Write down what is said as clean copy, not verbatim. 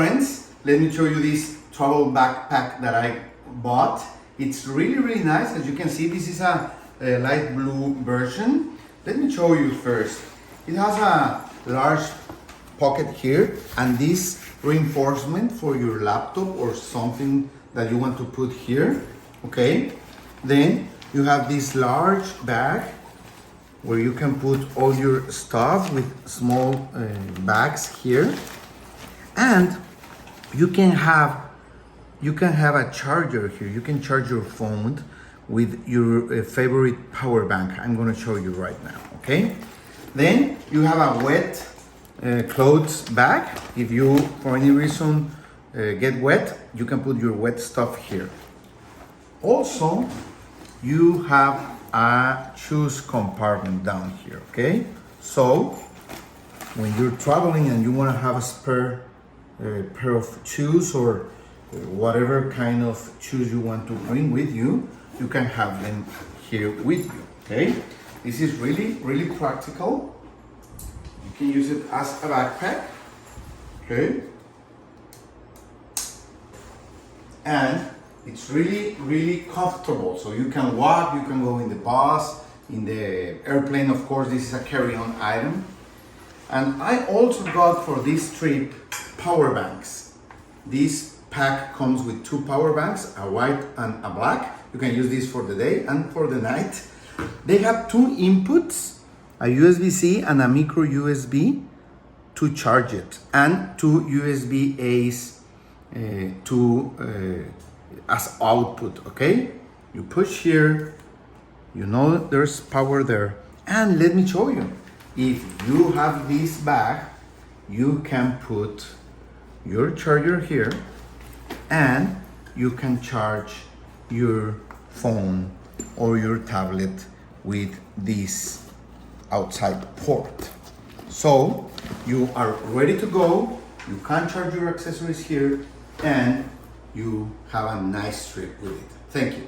friends, let me show you this travel backpack that I bought. It's really nice. As you can see, this is a light blue version. Let me show you first. It has a large pocket here and this reinforcement for your laptop or something that you want to put here. Okay, then you have this large bag where you can put all your stuff with small bags here, and you can have a charger here. You can charge your phone with your favorite power bank. I'm going to show you right now. Okay, then you have a wet clothes bag. If you for any reason get wet, you can put your wet stuff here. Also, you have a shoes compartment down here, okay? So, when you're traveling and you want to have a spare pair of shoes or whatever kind of shoes you want to bring with you, you can have them here with you, okay? This is really practical. You can use it as a backpack, okay? And it's really comfortable. So you can walk, you can go in the bus, in the airplane. Of course, this is a carry-on item. And I also got for this trip power banks. This pack comes with two power banks, a white and a black. You can use this for the day and for the night. They have two inputs, a USB-C and a micro USB to charge it, and two USB-A's as output, okay? You push here, you know there's power there. And let me show you, if you have this bag, you can put your charger here and you can charge your phone or your tablet with this outside port. So you are ready to go, you can charge your accessories here, and you have a nice trip with it. Thank you.